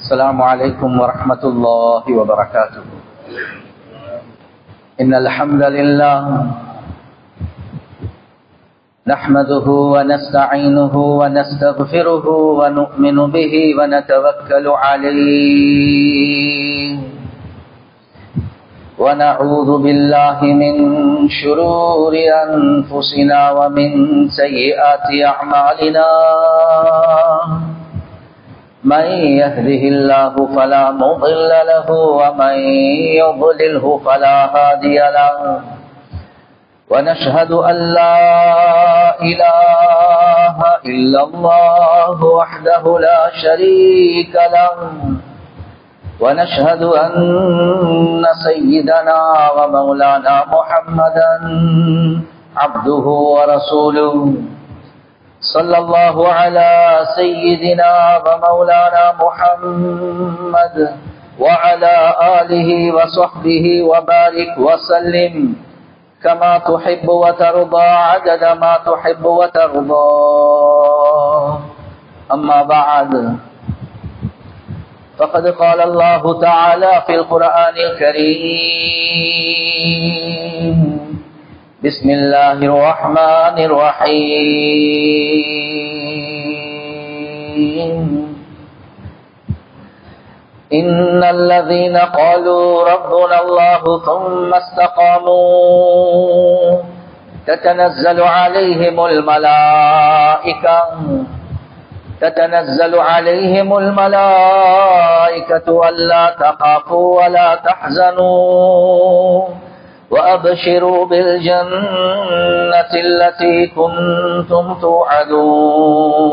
السلام عليكم ورحمة الله وبركاته. إن الحمد لله نحمده ونستعينه ونستغفره ونؤمن به ونتوكل عليه ونعوذ بالله من شرور أنفسنا ومن سيئات أعمالنا. من يهده الله فلا مضل له ومن يضلله فلا هادي له. ونشهد أن لا إله إلا الله وحده لا شريك له. ونشهد أن سيدنا ومولانا محمدا عبده ورسوله. صلى الله على سيدنا ومولانا محمد وعلى آله وصحبه وبارك وسلم كما تحب وترضى عدد ما تحب وترضى. أما بعد، فقد قال الله تعالى في القرآن الكريم: بسم الله الرحمن الرحيم. إن الذين قالوا ربنا الله ثم استقاموا تتنزل عليهم الملائكة ألا تخافوا ولا تحزنوا وأبشروا بالجنة التي كنتم توعدون.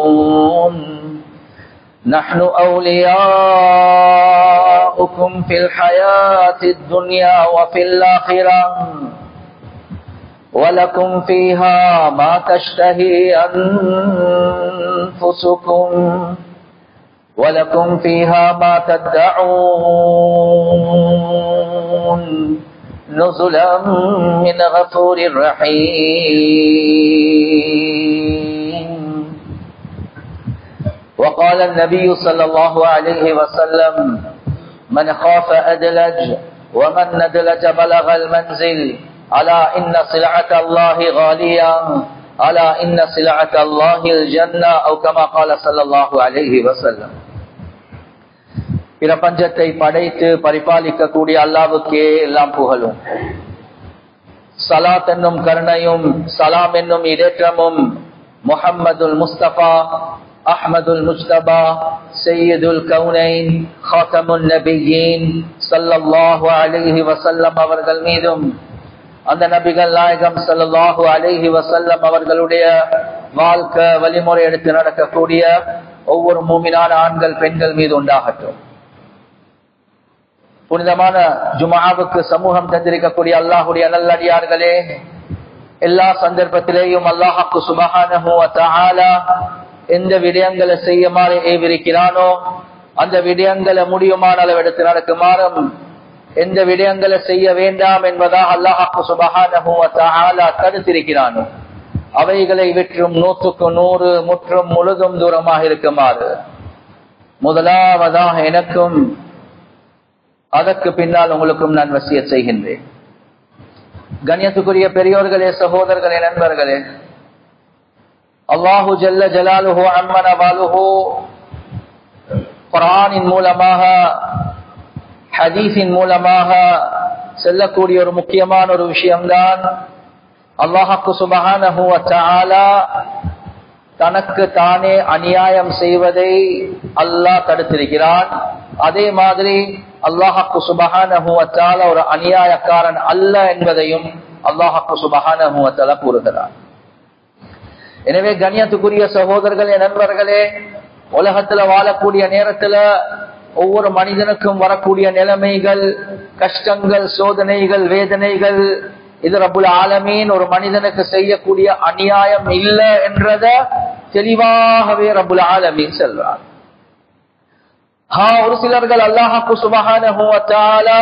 نحن أولياؤكم في الحياة الدنيا وفي الآخرة ولكم فيها ما تشتهي أنفسكم ولكم فيها ما تدعون نزلا من غفور رحيم. وقال النبي صلى الله عليه وسلم: من خاف أدلج ومن ندلج بلغ المنزل. ألا إن سلعة الله غالية، ألا إن سلعة الله الجنة، أو كما قال صلى الله عليه وسلم. பிரபஞ்சத்தை படைத்து பரிபாலிக்க கூடிய அல்லாஹ்வுக்கே எல்லாம் புகழும். ஸலாத் என்னும் கருணையும் சலாம் என்னும் இடேற்றமும் முஹம்மதுல் முஸ்தபா அஹ்மதுல் முஜ்தபா சையதுல் கௌனைன் காத்தமுன் நபியீன் ஸல்லல்லாஹு அலைஹி வஸல்லம் அவர்கள் மீதும், அந்த நபிகள் நாயகம் ஸல்லல்லாஹு அலைஹி வஸல்லம் அவர்களுடைய வாழ்க்கை வழிமுறை எடுத்து நடக்கக்கூடிய ஒவ்வொரு மூமினான ஆண்கள் பெண்கள் மீது உண்டாகட்டும். புனிதமான ஜும்ஆவுக்கு சமூகம் தந்திருக்கக்கூடிய அல்லாஹ்வுடைய நல்லடியார்களே, எல்லா சந்தர்ப்பத்திலேயும் அல்லாஹ் சுப்ஹானஹு வ தஆலா எந்த விடயங்களை செய்யுமாறு ஏவிருக்கிறானோ அந்த விடயங்களை முடியுமான அளவு எடுத்து நடக்குமாறும், எந்த விடயங்களை செய்ய வேண்டாம் என்பதாக அல்லாஹ் சுப்ஹானஹு வ தஆலா தடுத்திருக்கிறானோ அவைகளை விற்றும் 100க்கு 100 முற்றும் முழுதும் தூரமாக இருக்குமாறு முதலாவதாக எனக்கும் அதற்கு பின்னால் உங்களுக்கும் நான் வசியத் செய்கின்றேன். கண்ணியத்துக்குரிய பெரியோர்களே, சகோதரர்களே, நண்பர்களே, அல்லாஹு ஜல்ல ஜலாலுஹு அம்மன வாலுஹு குர்ஆனின் மூலமாக ஹதீஸின் மூலமாக செல்லக்கூடிய ஒரு முக்கியமான ஒரு விஷயம்தான் அல்லாஹ் சுப்ஹானஹு வ தஆலா தனக்கு தானே அநியாயம் செய்வதை அல்லாஹ் தடுத்திருக்கிறான். அதே மாதிரி அல்லாஹ் சுப்ஹானஹு வ தஆலா ஒரு அநியாயக்காரன் அல்ல என்பதையும் அல்லாஹ் சுப்ஹானஹு வ தஆலா கூறுகிறான். எனவே கண்ணியத்துக்குரிய சகோதரர்களே, நண்பர்களே, உலகத்துல வாழக்கூடிய நேரத்துல ஒவ்வொரு மனிதனுக்கும் வரக்கூடிய நிலைமைகள், கஷ்டங்கள், சோதனைகள், வேதனைகள், இது ரப்புல் ஆலமீன் ஒரு மனிதனுக்கு செய்யக்கூடிய அநியாயம் இல்லை என்றத தெளிவாகவே ரப்புல் ஆலமீன் சொல்றார். ஒரு சிலர்கள் அல்லாஹ் சுப்ஹானஹு வ தஆலா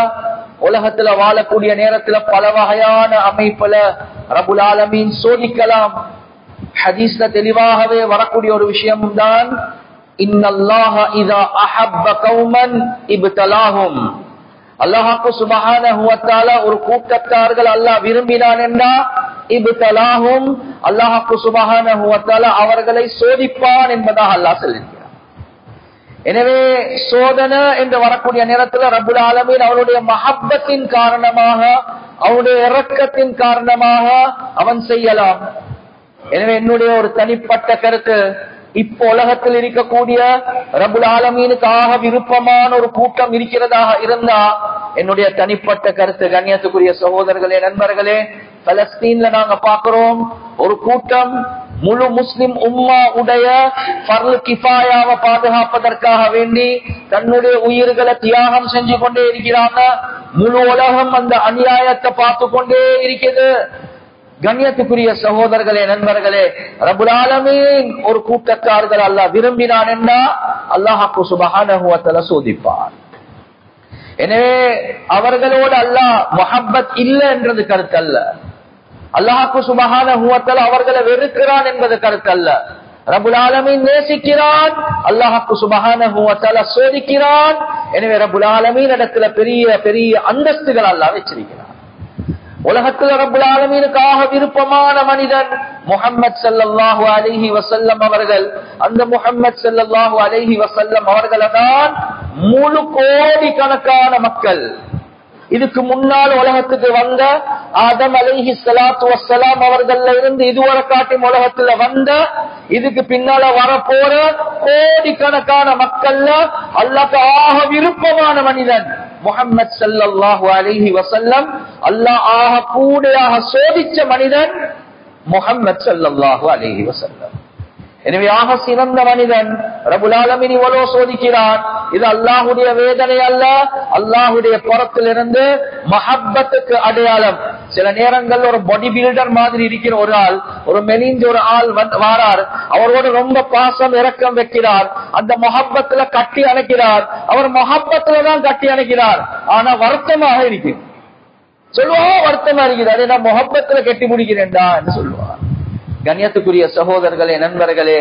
உலகத்துல வாழக்கூடிய நேரத்துல பல வகையான அமைப்புல ரப்புல் ஆலமீன் சோதிக்கலாம். ஹதீஸ்ல தெளிவாகவே வரக்கூடிய ஒரு விஷயம் தான் இன்னல்லாஹ இதா அஹப்ப கௌமன் இப்தலாஹும். அல்லாஹ் சுப்ஹானஹு வ தஆலா ஒரு கூட்டத்தார்கள் அல்லாஹ் விரும்பினான் என்றா இப்தலாஹும், அல்லாஹ் சுப்ஹானஹு வ தஆலா அவர்களை சோதிப்பான் என்பதாக அல்லாஹ் சொல்கிறார். எனவே சோதனை என்று வரக்கூடிய நேரத்தில் ரப்புல் ஆலமீன் அவருடைய மஹப்பத்தின் காரணமாக, அவருடைய இரக்கத்தின் காரணமாக அவன் செய்யலாம். எனவே என்னுடைய ஒரு தனிப்பட்ட கருத்து, இப்போ உலகத்தில் இருக்கக்கூடிய ரப்புல் ஆலமீனுக்காக விருப்பமான ஒரு கூட்டம் இருக்கிறதாக இருந்தா, என்னுடைய தனிப்பட்ட கருத்து கண்ணியத்துக்குரிய சகோதரர்களே, நண்பர்களே, பலஸ்தீன்ல நாங்க பார்க்கிறோம் ஒரு கூட்டம் முழு முஸ்லிம் உம்மா உடைய ஃபர்ல் கிஃபாயாவை பாதுகாப்பதற்காக வேண்டி தன்னுடைய உயிர்களை தியாகம் செஞ்சு கொண்டே இருக்கிறாங்க. முழு உலகம் அந்த அநியாயத்தை பார்த்து கொண்டே இருக்குது. கண்ணியத்துக்குரிய சகோதரர்களே, நண்பர்களே, ரப்புல் ஆலமீன் ஒரு கூட்டத்தார்கள் அல்லாஹ் விரும்பினான் என்றா அல்லாஹ் சுப்ஹானஹு வ தஆலா சோதிப்பார். எனவே அவர்களோடு அல்லாஹ் முஹப்பத் இல்ல என்றது கருத்து அல்ல. அல்லாஹ் சுப்ஹானஹு வ தஆலா அவர்களை வெறுக்கிறான் என்பது கருத்து அல்ல. ரப்புல் ஆலமீன் நேசிக்கிறான், அல்லாஹ் சுப்ஹானஹு வ தஆலா சோதிக்கிறான். எனவே ரப்புல் ஆலமீன் இடத்துல பெரிய பெரிய அந்தஸ்துகள் அல்லாஹ் வச்சிருக்கிறான். உலகத்தில் ரப்புல் ஆலமீனுக்காக விருப்பமான மனிதன் முஹம்மத் ஸல்லல்லாஹு அலைஹி வஸல்லம் அவர்கள். அந்த முஹம்மத் ஸல்லல்லாஹு அலைஹி வஸல்லம் அவர்களை தான் முழு கோடி கணக்கான மக்கள், இதுக்கு முன்னால் உலகத்துக்கு வந்த ஆதம் அலைஹி ஸலாத்து வஸ்ஸலாம் அவர்கள்ல இருந்து இதுவரை காட்டும் உலகத்துல வந்த, இதுக்கு பின்னால வரப்போற கோடிக்கணக்கான மக்கள்ல அல்லாஹ்வுக்கு விருப்பமான மனிதன் முஹம்மத் ஸல்லல்லாஹு அலைஹி வஸல்லம். அல்லாஹ் ஆக கூடியாக சோதிச்ச மனிதன் முஹம்மத் ஸல்லல்லாஹு அலைஹி வஸல்லம். எனவே ஆக சிறந்த மனிதன் ரப்புல் ஆலமீன் இவ்வளவு சோதிக்கிறான். இது அல்லாஹ்வுடைய வேதனை அல்ல, அல்லாஹ்வுடைய புறத்திலிருந்து மஹப்பத்துக்கு அடையாளம். சில நேரங்கள் ஒரு பாடி பில்டர் மாதிரி இருக்கிற ஒரு ஆள், ஒரு மெலிஞ்ச ஒரு ஆள் வாரார், அவரோட ரொம்ப பாசம் இரக்கம் வைக்கிறார், அந்த மஹப்பத்துல கட்டி அணைக்கிறார். அவர் மஹப்பத்துல தான் கட்டி அணைக்கிறார், ஆனா வருத்தமாக இருக்கு. சொல்லுவா வருத்தமா இருக்குது, அதே நான் மொஹப்பத்துல கட்டி முடிக்கிறேன்டா என்று சொல்லுவார். கண்ணியத்துக்குரிய சகோதரர்களே, நண்பர்களே,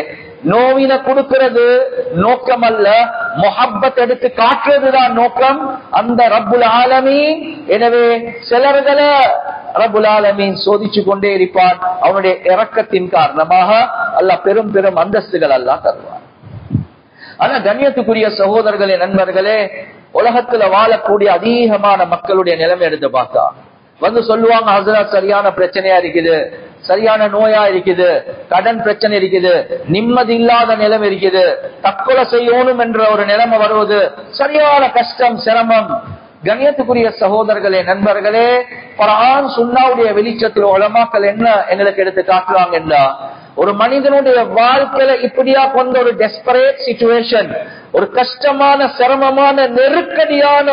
நோவின கொடுக்கிறது நோக்கம் அல்ல, மொஹப்பத் எடுத்து காட்டுறதுதான் நோக்கம் அந்த ரப்புல் ஆலமீன். எனவே சிலர்களை ரப்புல் ஆலமீன் சோதிச்சு கொண்டே இருப்பான். அவனுடைய இரக்கத்தின் காரணமாக அல்லாஹ் பெரும் பெரும் அந்தஸ்துகள் அல்லாஹ் தருவார். ஆனா கண்ணியத்துக்குரிய சகோதரர்களே, நண்பர்களே, உலகத்துல வாழக்கூடிய அதிகமான மக்களுடைய நிலைமை எடுத்து பார்த்தா வந்து சொல்லுவாங்க, ஹஸ்ரத் சரியான பிரச்சனையா இருக்குது, சரியான நோயா இருக்குது, கடன் பிரச்சனை இருக்குது, நிம்மதி இல்லாத நிலைமை இருக்குது, தற்கொலை செய்யணும் என்ற ஒரு நிலைமை வருவது, சரியான கஷ்டம் சிரமம். கண்ணியத்துக்குரிய சகோதரர்களே, நண்பர்களே, குர்ஆன் சுன்னாவுடைய வெளிச்சத்தில் உலமாக்கள் என்ன எங்களுக்கு எடுத்து காட்டுறாங்கன்னா, ஒரு மனிதனுடைய வாழ்க்கையில இப்படியா கொண்ட ஒரு டெஸ்பரேட் சிச்சுவேஷன், ஒரு கஷ்டமான சிரமமான நெருக்கடியான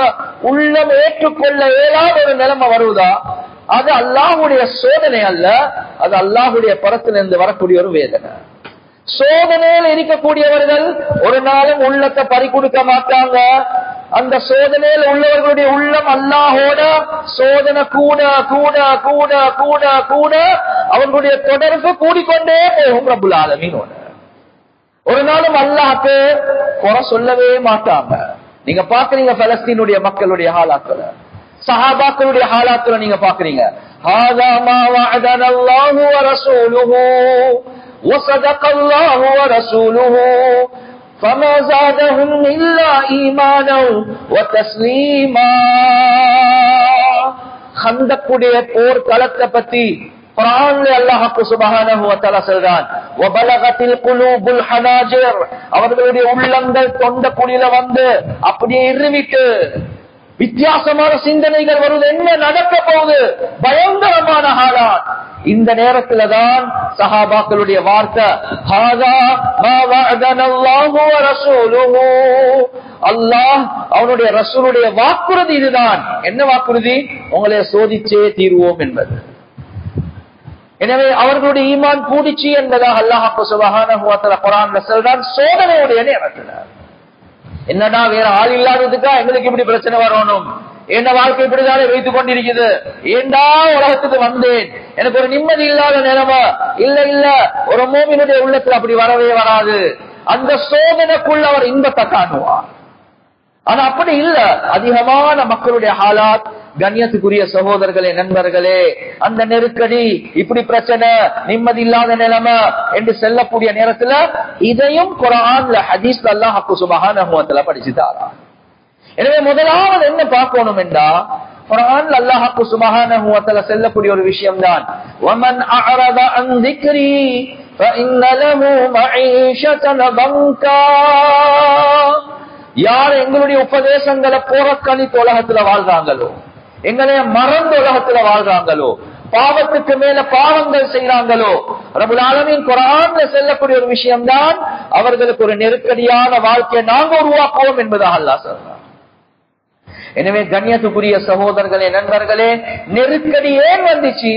உள்ளம் ஏற்றுக்கொள்ள இயலாத ஒரு நிலைமை வருவதா, அது அல்லாஹ்வுடைய சோதனை அல்ல, அது அல்லாஹ்வுடைய புறத்திலிருந்து வரக்கூடிய ஒரு வேதனை. சோதனையில் இருக்கக்கூடியவர்கள் ஒரு நாளும் உள்ளத்தை பறி கொடுக்க மாட்டாங்க. அந்த சோதனையில் உள்ளவர்களுடைய உள்ளம் அல்லாஹோட சோதனை கூட கூட கூட கூட கூட அவர்களுடைய தொடர்பு கூடிக்கொண்டே போகும் ரப்புல் ஆலமீனோட. ஒரு நாளும் அல்லாஹ்க்கு குறை சொல்லவே மாட்டாங்க. நீங்க பாக்குறீங்க பலஸ்தீனுடைய மக்களுடைய ஹாலாத்துல, சஹாபாக்களுடைய ஹாலாத்துல நீங்க பாக்குறீங்க. ஹாதா மா வஅதனா அல்லாஹு வ ரசூலுஹு وصدق الله ورسوله فما زادهم إلا إيمانا وتسليما. خندقுடைய போர் களத்தை பத்தி குர்ஆன்ல அல்லாஹ் சுப்ஹானஹு வ தஆலா சொல்றான், வபலகத்தில் குலூபுல் ஹனாஜிர், அவர்களுடைய உள்ளங்கள் தொண்ட குழியில வந்து அப்படியே இருவிட்டு வித்தியாசமான சிந்தனைகள் வருது, என்ன நடக்க போகுது, பயங்கரமான ஹாலாத். இந்த நேரத்துல தான் சஹாபாக்களுடைய வார்த்தை, ஹாதா மா வஅதனல்லாஹு வ ரசூலுஹு, அல்லாஹ் அவனுடைய ரசூலுடைய வாக்குறுதி இதுதான். என்ன வாக்குறுதி? உங்களை சோதிச்சே தீர்வோம் என்பது. எனவே அவர்களுடைய ஈமான் கூடிச்சு என்பதாக அல்லாஹ் சுப்ஹானஹு வ தஆலா குர்ஆன்ல சொல்றான். சோதனையுடைய நேரத்துல என்னடா வேற ஆள் இல்லாததுக்கா எங்களுக்கு இப்படி பிரச்சனை வரணும், என்ன வாழ்க்கை இப்படிதானே வைத்துக் கொண்டிருக்குது, ஏண்டா உலகத்துக்கு வந்தேன், எனக்கு ஒரு நிம்மதி இல்லாத நிலைமை இல்ல இல்ல. ஒரு மூமினுடைய உள்ளத்துல அப்படி வரவே வராது. அந்த சோதனைக்குள்ள அவர் இன்பத்தை காணுவார். ஆனா அப்படி இல்ல. அதிகமான மக்களுடைய ஹாலாத், கண்ணியத்துக்குரிய சகோதரர்களே, நண்பர்களே, அந்த நெருக்கடி, இப்படி பிரச்சனை, நிம்மதி இல்லாத நிலைமை என்று செல்லக்கூடிய நேரத்துல இதையும் குர்ஆன்ல ஹதீஸ்ல அல்லாஹ் சுப்ஹானஹு வ தஆலா படிச்சுட்டாரா. எனவே முதலாவது என்ன பார்க்கணும் என்றா, குர்ஆன்ல அல்லாஹ் சுப்ஹானஹு வ தஆலா சொல்லக்கூடிய ஒரு விஷயம் தான், வமன் அஅரத அன் ذிக்ரி فإن له معيشة ضنكا. யார் எங்களுடைய உபதேசங்களை புறக்கணித்து உலகத்துல வாழ்றாங்களோ, எங்களை மறந்து உலகத்துல வாழ்றாங்களோ, பாவத்துக்கு மேல பாவங்கள் செய்யறாங்களோ, ரப்பல் ஆலமீன் குர்ஆன்ல சொல்லக்கூடிய ஒரு விஷயம் தான், அவர்களுக்கு ஒரு நெருக்கடியான வாழ்க்கையை நாங்க உருவாக்குவோம் என்பதாக அல்லாஹ் சொல்றார். எனவே கண்ணியத்துக்குரிய சகோதரர்களே, நண்பர்களே, நெருக்கடி ஏன் வந்துச்சு,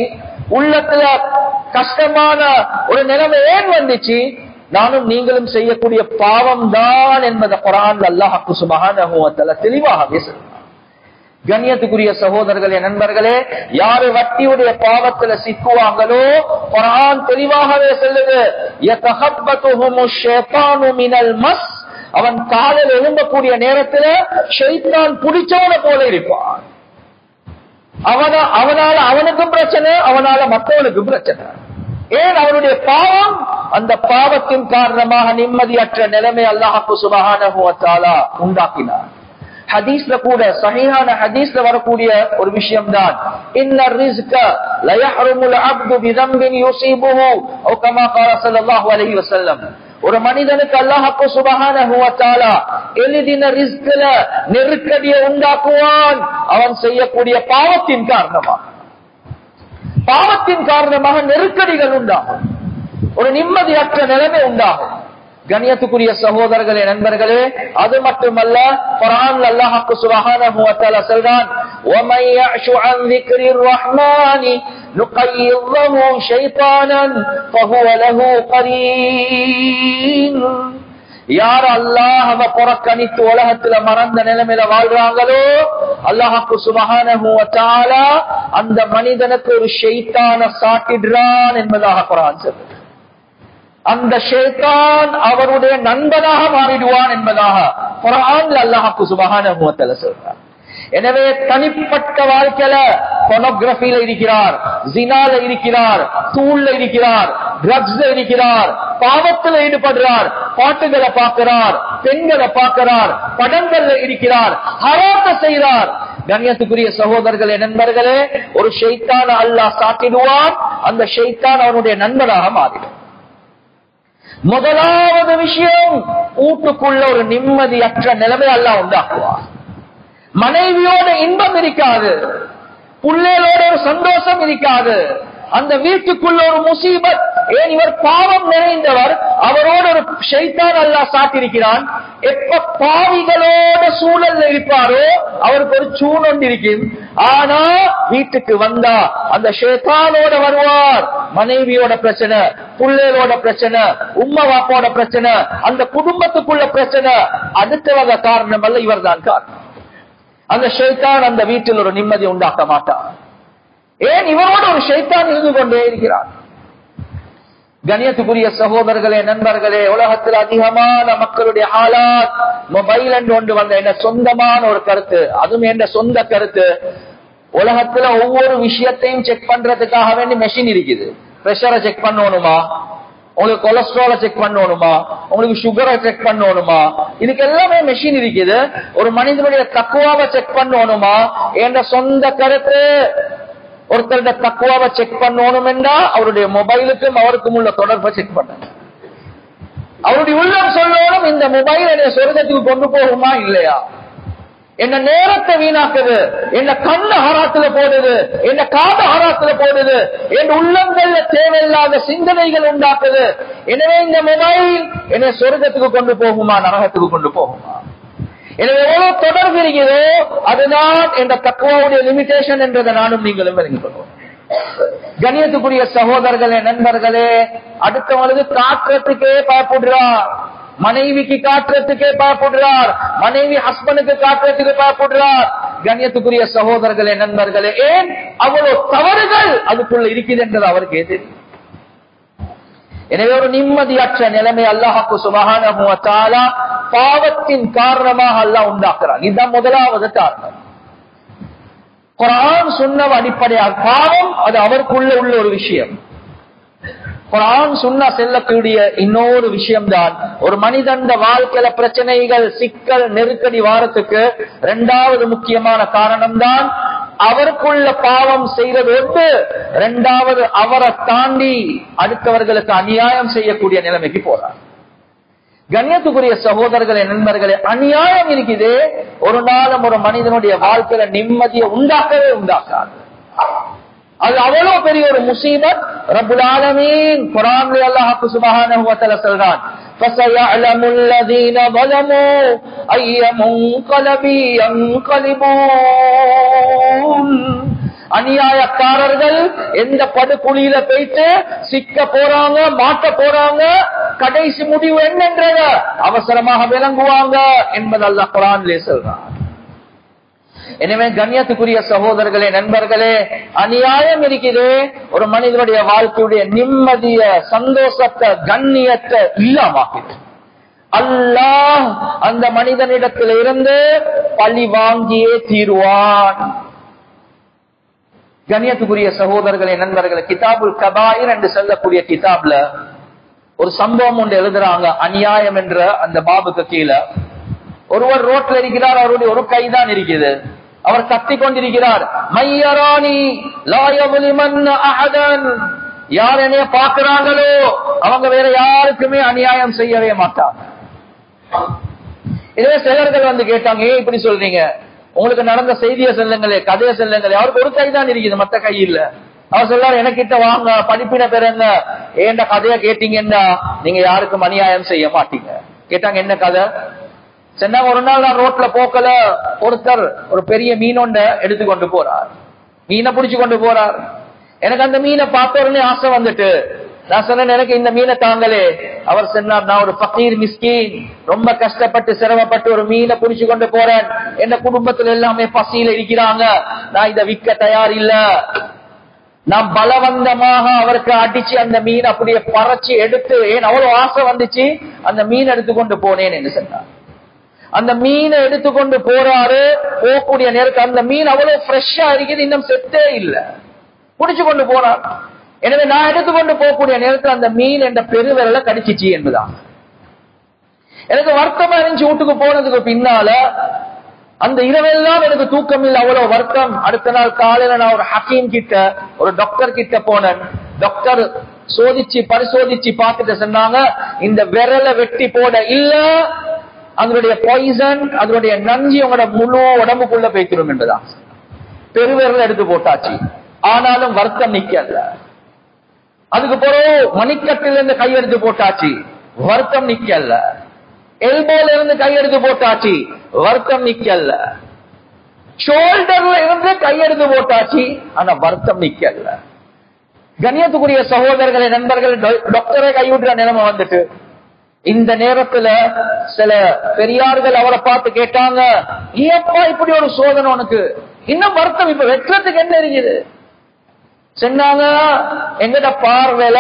உள்ளத்துல கஷ்டமான ஒரு நிலைமை ஏன் வந்துச்சு, நானும் நீங்களும் செய்யக்கூடிய பாவம் தான் என்பதை குர்ஆன்ல அல்லாஹ் சுப்ஹானஹு வ தஆலா தெளிவாகவே சொல்றார். கண்ணியத்துக்குரிய சகோதரர்களே, நண்பர்களே, யாரு வட்டியுடைய பாவத்துல சிக்குவாங்களோ, குர்ஆன் தெளிவாகவே சொல்லுது, யதஹப்பதுஹுமுஷ் ஷைத்தானு மினல் மஸ். அவன் காலையில் எழும்பக்கூடிய நேரத்துல ஷைத்தான் பிடிச்சவன போல இருப்பான். அவனால அவனுக்கும் பிரச்சனை, அவனால மற்றவனுக்கும் பிரச்சனை. ஏன்? அவனுடைய பாவம். அந்த பாவத்தின் காரணமாக நிம்மதியற்ற நிலைமை அல்லாஹ் சுப்ஹானஹு வ தஆலா உண்டாக்கினார். ஹதீஸ்ல கூட, சஹீஹான ஹதீஸ்ல வரக்கூடிய ஒரு விஷயம் தான், இன்னர் ரிஸ்க லா யஹ்ருமுல் அப்து பிதம்பின் யுஸீபுஹு அவ் கமா قال ஸல்லல்லாஹு அலைஹி வஸல்லம். ஒரு மனிதனுக்கு அல்லாஹ் சுப்ஹானஹு வ தஆலா எழுதின ரிஸ்க்ல நெருக்கடியை உண்டாக்குவான், அவன் செய்யக்கூடிய பாவத்தின் காரணமாக. பாவத்தின் காரணமாக நெருக்கடிகள் உண்டாகும், ஒரு நிம்மதியற்ற நிலைமை உண்டாகும். கண்ணியத்துக்குரிய சகோதரர்களே, நண்பர்களே, அது மட்டுமல்ல, குர்ஆன்ல அல்லாஹ் சுப்ஹானஹு வ தஆலா சொல்றான், وَمَن يَعْشُ عَن ذِكْرِ الرَّحْمَنِ نُقَيِّضْ لَهُ شَيْطَانًا فَهُوَ لَهُ قَرِينٌ. யார் அல்லாஹ்வை புறக்கணித்து உலகத்துல மறந்த நிலைமையில வாழ்றாங்களோ, அல்லாஹ் சுப்ஹானஹு வ தஆலா அந்த மனிதனுக்கு ஒரு ஷைத்தானை சாட்டிடுறான் என்பதாக குர்ஆன் சொல்லுது. அந்த ஷைத்தான் அவருடைய நண்பனாக மாறிடுவான் என்பதாக குர்ஆன்ல அல்லாஹ் சுப்ஹானஹு வ தஆலா சொல்றார். எனவே தனிப்பட்ட வாழ்க்கையில போனோகிராஃபில இருக்கிறார், ஜினால இருக்கிறார், தூள்ல இருக்கிறார், ட்ரக்ஸ்ல இருக்கிறார், பாவத்தில் ஈடுபடுறார், பாட்டுகளை பார்க்கிறார், பெண்களை பார்க்கிறார், படங்கள்ல இருக்கிறார், ஹராத்தை செய்கிறார். கண்ணியத்துக்குரிய சகோதரர்களே, நண்பர்களே, ஒரு ஷைத்தான அல்லாஹ் சாட்டிடுவான், அந்த ஷைத்தான் அவனுடைய நண்பனாக மாறிடும். முதலாவது விஷயம், வீட்டுக்குள்ள ஒரு நிம்மதியற்ற நிலைமை அல்லாஹ் உண்டாக்குவான். மனைவியோட இன்பம் இருக்காது, பிள்ளைகளோட ஒரு சந்தோஷம் இருக்காது, அந்த வீட்டுக்குள்ள ஒரு முசீபத். ஏன்? இவர் பாவம் நிறைந்தவர், அவரோட ஒரு ஷைத்தான் அல்லாஹ் சாட்டிருக்கிறான். எப்ப பாவிகளோட சூழல்ல இருப்பாரோ அவருக்கு ஒரு சூழ் ஒன்று இருக்கும். ஆனா வீட்டுக்கு வந்தா அந்த ஷைத்தானோட வருவார். மனைவியோட பிரச்சனை, பிள்ளைகளோட பிரச்சனை, உம்மா வாப்போட பிரச்சனை, அந்த குடும்பத்துக்குள்ள பிரச்சனை. அடுத்தவங்க காரணம் அல்ல, இவர் தான் காரணம். அந்த ஷைத்தான் அந்த வீட்டில் ஒரு நிம்மதி உண்டாக்க மாட்டான். ஏன்? இவரோட ஒரு ஷைத்தான் இருந்து கொண்டே இருக்கிறார். கண்ணியத்துக்குரிய சகோதரர்களே, நண்பர்களே, உலகத்தில் அதிகமான மக்களுடைய ஹாலாத் மொபைல் என்று ஒன்று வந்த என்ன சொந்தமான ஒரு கருத்து, அதுவும் என்ன சொந்த கருத்து. உலகத்துல ஒவ்வொரு விஷயத்தையும் செக் பண்றதுக்காக வேண்டி மெஷின் இருக்குது. பிரஷரை செக் பண்ணணுமா, உங்களுக்கு கொலஸ்ட்ரால செக் பண்ணணுமா, உங்களுக்கு சுகரை செக் பண்ணணுமா, இதுக்கு எல்லாமே மெஷின் இருக்குது. ஒரு மனிதனுடைய தக்குவாவை செக் பண்ணணுமா, என்ற சொந்த கருத்து. ஒருத்தருடைய தக்குவாவை செக் பண்ணணும் என்றா அவருடைய மொபைலுக்கும் அவருக்கும் உள்ள தொடர்பை செக் பண்ண, அவருடைய உள்ளம் சொல்லணும், இந்த மொபைல் என்னை சொர்க்கத்துக்கு கொண்டு போகுமா இல்லையா, என்ன நேரத்தை வீணாக்குது, என்ன கண்ணு ஹராத்துல போடுது, என்ன காது ஹராத்துல போடுது, என் உள்ளங்கள்ல தேவையில்லாத சிந்தனைகள் உண்டாக்குது. எனவே இந்த மொபைல் என்னை சொர்க்கத்துக்கு கொண்டு போகுமா, நரகத்துக்கு கொண்டு போகுமா? எனவே எவ்வளவு தொடர்பு இருக்கிறதோ அதுதான் என்ற தக்குவாவுடைய லிமிடேஷன் என்றதை நானும் நீங்களும் விளங்கிக் கொள்வோம். கண்ணியத்துக்குரிய சகோதரர்களே, நண்பர்களே, அடுத்தவங்களுக்கு காட்டுறதுக்கே பயப்படுறார், மனைவிக்கு காட்டுறதுக்கே பயப்படுறார், மனைவி ஹஸ்பண்டுக்கு காட்டுறதுக்கு பயப்படுறார். கண்ணியத்துக்குரிய சகோதரர்களே, நண்பர்களே, ஏன்? அவ்வளவு தவறுகள் அதுக்குள்ள இருக்குது என்றது அவருக்கு தெரியும். எனவே ஒரு நிம்மதியற்ற நிலைமை அல்லாஹ்வுக்கு சுப்ஹானஹு வ தஆலா பாவத்தின் காரணமாக அல்லாஹ் உண்டாக்குறான். இதுதான் முதலாவது காரணம். குர்ஆன் சுன்னஹ் அடிப்படையாக பாவம் அது அவருக்குள்ள உள்ள ஒரு விஷயம். குர்ஆன் சுன்னஹ் செல்லக்கூடிய இன்னொரு விஷயம்தான் ஒரு மனிதன் வாழ்க்கையில பிரச்சனைகள், சிக்கல், நெருக்கடி வாரத்துக்கு இரண்டாவது முக்கியமான காரணம் தான் அவருக்குள்ள பாவம் செய்வது ஒன்று. இரண்டாவது அவரை தாண்டி அடுத்தவர்களுக்கு அநியாயம் செய்யக்கூடிய நிலைமைக்கு போறார். கண்ணியத்துக்குரிய சகோதரர்களே, நண்பர்களே, அநியாயம் இருக்குது ஒரு நாளும் ஒரு மனிதனுடைய வாழ்க்கையில நிம்மதியை உண்டாக்கவே உண்டாக்காது. அது அவ்வளவு பெரிய ஒரு முசீபத். ரப்புல் ஆலமீன் குர்ஆன்ல அல்லாஹ் சுப்ஹானஹு வ தஆலா சொல்றான், فَسَيَعْلَمُ الَّذِينَ ظَلَمُوا أَيَّ مُنقَلَبٍ يَنقَلِبُونَ. அநியாயக்காரர்கள் எந்த படுகுழியில போயிட்டு சிக்க போறாங்க, மாட்ட போறாங்க, கடைசி முடிவு என்னன்றத அவசரமாக விளங்குவாங்க என்பது அல்லாஹ் குர்ஆனிலே சொல்றான். எனவே கண்ணியத்துக்குரிய சகோதரர்களே, நண்பர்களே, அநியாயம் இருக்குது ஒரு மனிதனுடைய வாழ்க்கையுடைய நிம்மதிய, சந்தோஷத்தை, கண்ணியத்தை இல்லாமாக்குது. அல்லாஹ் அந்த மனிதனிடத்தில் இருந்து பழி வாங்கியே தீருவான். கண்ணியத்துக்குரிய சகோதரர்களே, நண்பர்களே, கிதாபுல் கபாயிர் என்று சொல்லக்கூடிய கிதாப்ல ஒரு சம்பவம் ஒன்று எழுதுறாங்க. அநியாயம் என்ற அந்த பாபுக்கு கீழே ஒருவர் ரோட்ல இருக்கிறார், அவருடைய ஒரு கைதான் இருக்குது. அவர் கத்திக் கொண்டிருக்கிறார், மையராணி லா யظلمن احدا. யார் என்னைய பார்க்கிறாங்களோ அவங்க வேற யாருக்குமே அநியாயம் செய்யவே மாட்டாங்க. இதே சிலர்கள் வந்து கேட்டாங்க, ஏன் இப்படி சொல்றீங்க, உங்களுக்கு நடந்த செய்தியை சொல்லுங்களே, கதையை சொல்லுங்களே. அவருக்கு ஒரு கை தான் இருக்குது, மத்த கை இல்ல. அவர் சொல்றாரு, எனக்கிட்ட வாங்க, படிப்பின பெறுங்க, ஏண்ட கதையை கேட்டீங்கன்னா நீங்க யாருக்கும் அநியாயம் செய்ய மாட்டீங்க. கேட்டாங்க, என்ன கதை? சொன்னாங்க, ஒரு நாள் நான் ரோட்ல போக்கல, ஒருத்தர் ஒரு பெரிய மீனொண்ட எடுத்துக்கொண்டு போறார், மீனை பிடிச்சு கொண்டு போறார். எனக்கு அந்த மீனை பார்த்த உடனே ஆசை வந்துட்டு நான் சொன்னேன், எனக்கு இந்த மீனை தாங்களே. அவர் சொன்னார், நான் ஒரு ஃபகீர் மிஸ்கீன், ரொம்ப கஷ்டப்பட்டு சிரமப்பட்டு ஒரு மீனை பிடிச்சு கொண்டு போறேன், என் குடும்பத்துல எல்லாமே பசியில இருக்கிறாங்க, நான் இதை விற்க தயார் இல்ல. நான் பலவந்தமாக அவருக்கு அடிச்சு அந்த மீன் அப்படியே பறச்சு எடுத்து, ஏன் அவ்வளவு ஆசை வந்துச்சு, அந்த மீன் எடுத்துக்கொண்டு போனேன் என்று சொன்னார். அந்த மீனை எடுத்துக்கொண்டு போறாரு. போகக்கூடிய நேரத்தில் அந்த மீன் அவ்வளவு ஃப்ரெஷ்ஷா இருக்குது, இன்னும் செத்தே இல்ல, பிடிச்சு கொண்டு போறார். எனவே நான் எடுத்துக்கொண்டு போகக்கூடிய நேரத்தில் அந்த மீன் என்ற பெருவிரல கடிச்சிச்சு என்பதான் எனக்கு வருத்தமா இருந்துச்சு. வீட்டுக்கு போனதுக்கு பின்னால அந்த இரவெல்லாம் எனக்கு தூக்கம் இல்லை, அவ்வளவு வருத்தம். அடுத்த நாள் காலையில நான் ஒரு ஹக்கீம் கிட்ட, ஒரு டாக்டர் கிட்ட போனேன். டாக்டர் சோதிச்சு பரிசோதிச்சு பார்த்துட்டு சொன்னாங்க, இந்த விரலை வெட்டி போட இல்ல, அதனுடைய பாய்சன், அதனுடைய நஞ்சு உங்களோட முழு உடம்புக்குள்ள போய்க்கிறோம் என்றுதான். பெருவிரல எடுத்து போட்டாச்சு, ஆனாலும் வருத்தம் நிக்கல. அதுக்கு பிறகு மணிக்கட்டில இருந்து கையெடுத்து போட்டாச்சு, வருத்தம் நிக்கல. எல்போல இருந்து கையெடுத்து போட்டாச்சு, வருத்தம் நிக்கல. ஷோல்டர்ல இருந்து கையெடுத்து போட்டாச்சு, ஆனா வருத்தம் நிக்கல. கண்ணியத்துக்குரிய சகோதரர்களை, நண்பர்கள், டாக்டரை கைவிடுற நிலைமை வந்துட்டு இந்த நேரத்துல சில பெரியார்கள் அவரை பார்த்து கேட்டாங்க, ஏப்பா இப்படி ஒரு சோதனை உனக்கு, இன்னும் வருத்தம், இப்ப வெற்றத்துக்கு என்ன இருக்குது? சொன்னாங்க, எங்கட பார்வையில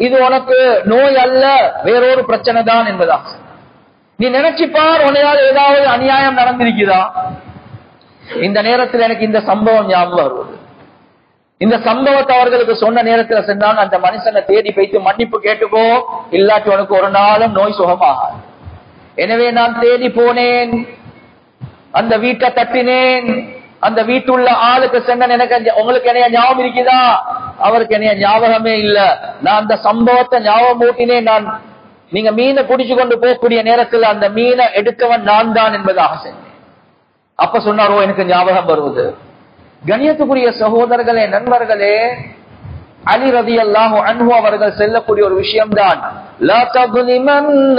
இது உனக்கு நோய் அல்ல, வேறொரு பிரச்சனை தான் என்பதா. நீ நினைச்சு பார், உன்னையால் ஏதாவது அநியாயம் நடந்திருக்குதா? இந்த நேரத்தில் எனக்கு இந்த சம்பவம் ஞாபகம் வருவது. இந்த சம்பவத்தை அவர்களுக்கு சொன்ன நேரத்தில் சொன்னாங்க, அந்த மனுஷனை தேடி வைத்து மன்னிப்பு கேட்டுக்கோ, இல்லாட்டி உனக்கு ஒரு நாளும் நோய் சுகமாகாது. எனவே நான் தேடி போனேன், அந்த வீட்டை தட்டினேன். அந்த வீட்டுள்ள ஆளுக்கு சொன்ன, எனக்கு உங்களுக்கு என்னைய ஞாபகம் இருக்குதா? அவருக்கு என்னைய ஞாபகமே இல்ல. நான் அந்த சம்பவத்தை ஞாபகம் ஊட்டினேன். நான் நீங்க மீனை பிடிச்சு கொண்டு போகக்கூடிய நேரத்தில் அந்த மீனை எடுத்தவன் நான் தான் என்பதாக சொன்னேன். அப்ப சொன்னாரோ எனக்கு ஞாபகம் வருவது. கண்ணியத்துக்குரிய சகோதரர்களே, நண்பர்களே, அலி ரலியல்லாஹு அன்ஹு அவர்கள் சொல்லக்கூடிய ஒரு விஷயம் தான், லா தظلمن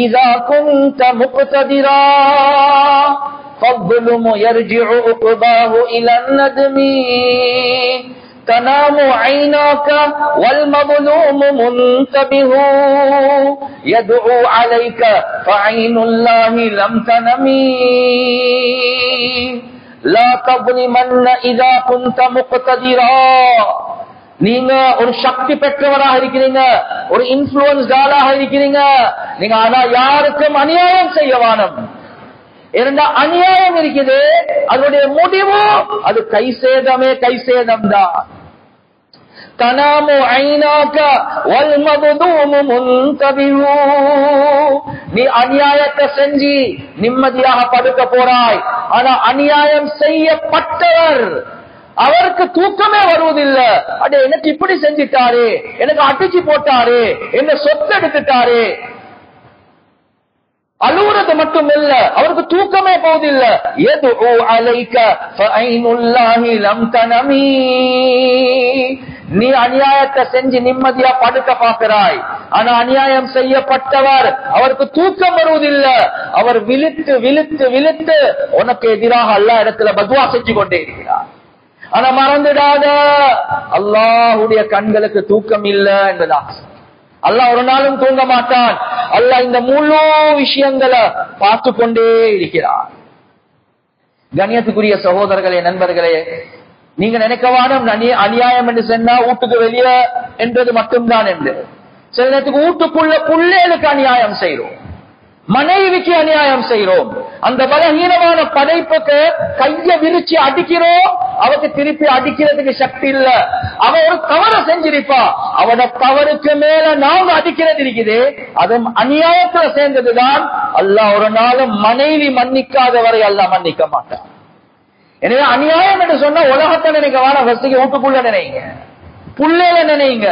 اذا كنت مقتدرا فالظلم يرجع عقباه الى الندم تنام عيناك والمظلوم منتبه يدعو عليك فعين الله لم تنمي لا تظلمن اذا كنت مقتدرا. நீங்க ஒரு சக்தி பெற்றவராக இருக்கிறீங்க, ஒரு இன்ஃபுளுன்ஸ் ஆளாக இருக்கிறீங்க. நீங்க ஆனா யாருக்கும் அநியாயம் செய்ய வேணும். இரண்டா அநியாயம் இருக்குது, அதனுடைய முடிவு அது கைசேதமே கைசேதம் தான். தனாமு ஐனாக வல் மதுதுமு முன்தபிஹு. நீ அநியாயத்தை செஞ்சு நிம்மதியாக படுக்க போறாய். ஆனா அநியாயம் செய்யப்பட்டவர் அவருக்கு தூக்கமே வருவதில்லை. அட எனக்கு இப்படி செஞ்சிட்டாரு, எனக்கு அடிச்சு போட்டாரு, என்ன சொத்து எடுத்துட்டாரு, அழுவுறது மட்டும் இல்ல, அவருக்கு தூக்கமே போவதில்லை. யதுஉ அலைக ஃபஐனுல்லாஹி லம் தனமி. நீ அநியாயத்தை செஞ்சு நிம்மதியா படுக்க பார்க்கிறாய், ஆனா அநியாயம் செய்யப்பட்டவர் அவருக்கு தூக்கம் வருவதில்லை. அவர் விழித்து விழித்து விழித்து உனக்கு எதிராக அல்லாஹ் இடத்துல பத்வா செஞ்சு கொண்டே இருக்கிறார். ஆனா மறந்துடாத, அல்லாஹ்வுடைய கண்களுக்கு தூக்கம் இல்லை என்பதா. அல்லாஹ் ஒரு நாளும் தூங்க மாட்டான். அல்லாஹ் இந்த முழு விஷயங்களை பார்த்து கொண்டே இருக்கிறார். கண்ணியத்துக்குரிய சகோதரர்களே, நண்பர்களே, நீங்க நினைக்கவானும் அநியாயம் என்று சொன்னா வீட்டுக்கு வெளியே என்றது மட்டும்தான் என்று. சில நேரத்துக்கு வீட்டுக்குள்ள பிள்ளைகளுக்கு அநியாயம் செய்யறோம், மனைவிக்கு அநியாயம் செய்யறோம். அந்த பலஹீனமான படைப்புக்கு கைய விரிச்சு அடிக்கிறோம், அவருக்கு திருப்பி அடிக்கிறதுக்கு சக்தி இல்ல. அவ ஒரு தவறை செஞ்சிருப்பா, அவட தவறுக்கு மேல நாங்க அடிக்கிறது இருக்குது, அது அநியாயத்துல சேர்ந்ததுதான். அல்லாஹ் ஒரு நாளும் மனைவி மன்னிக்காதவரை அல்லாஹ் மன்னிக்க மாட்டான். எனவே அநியாயம் என்று சொன்னா உலகத்தை நினைக்க வேணாம், வீட்டுக்குள்ள நினைங்க, புள்ளையில நினைங்க.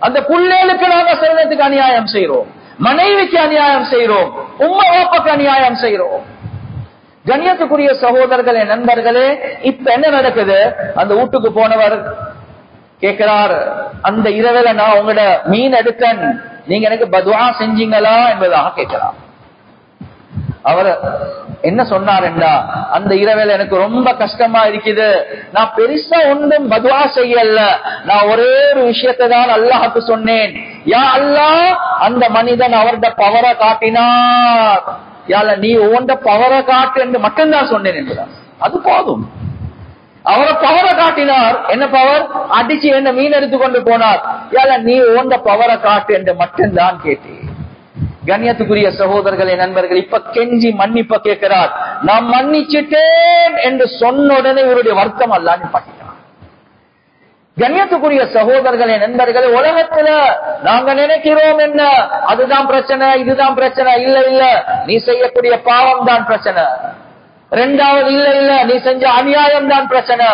அந்த புள்ளைகளுக்கு நாங்க சிலத்துக்கு அநியாயம் செய்யறோம், மனைவிக்கு அநியாயம் செய்யறோம், உம்மா வாப்பாக்கு அநியாயம் செய்யறோம். கண்ணியத்துக்குரிய சகோதரர்களே, நண்பர்களே, இப்ப என்ன நடக்குது? அந்த வீட்டுக்கு போனவர் கேட்கிறார், அந்த இரவுல நான் உங்களோட மீன் எடுத்தன், நீங்க எனக்கு பத்வா செஞ்சீங்களா என்பதாக கேட்கிறார். அவர் என்ன சொன்னாருன்னா, அந்த இரவேல எனக்கு ரொம்ப கஷ்டமா இருக்குது, நான் பெருசா ஒன்றும் பத்வா செய்யல, நான் ஒரே ஒரு விஷயத்தை தான் அல்லாஹ்க்கு சொன்னேன், யா அல்லாஹ் அந்த மனிதன் அவருடைய பவரை காட்டினார், யால நீ உண்ட பவரை காட்டு என்று மட்டும்தான் சொன்னேன் என்பதா. அது போதும். அவரை பவரை காட்டினார். என்ன பவர்? அடிச்சு என்ன மீன் எடுத்துக்கொண்டு போனார். யால நீ உண்ட பவரை காட்டு என்று மட்டும்தான் கேட்டேன். கண்ணியத்துக்குரிய சகோதரர்களே, நண்பர்கள், இப்ப கெஞ்சி மன்னிப்ப கேட்கிறார். நான் மன்னிச்சிட்டேன் என்று சொன்ன உடனே இவருடைய வருத்தம் அல்லாஹ் பண்ணிட்டான். கண்ணியத்துக்குரிய சகோதரர்களே, நண்பர்களே, உலகத்துல நாங்க நினைக்கிறோம் என்ன, அதுதான் பிரச்சனை, இதுதான் பிரச்சனை. இல்ல இல்ல, நீ செய்யக்கூடிய பாவம் தான் பிரச்சனை. இரண்டாவது, இல்ல இல்ல, நீ செஞ்ச அநியாயம் தான் பிரச்சனை.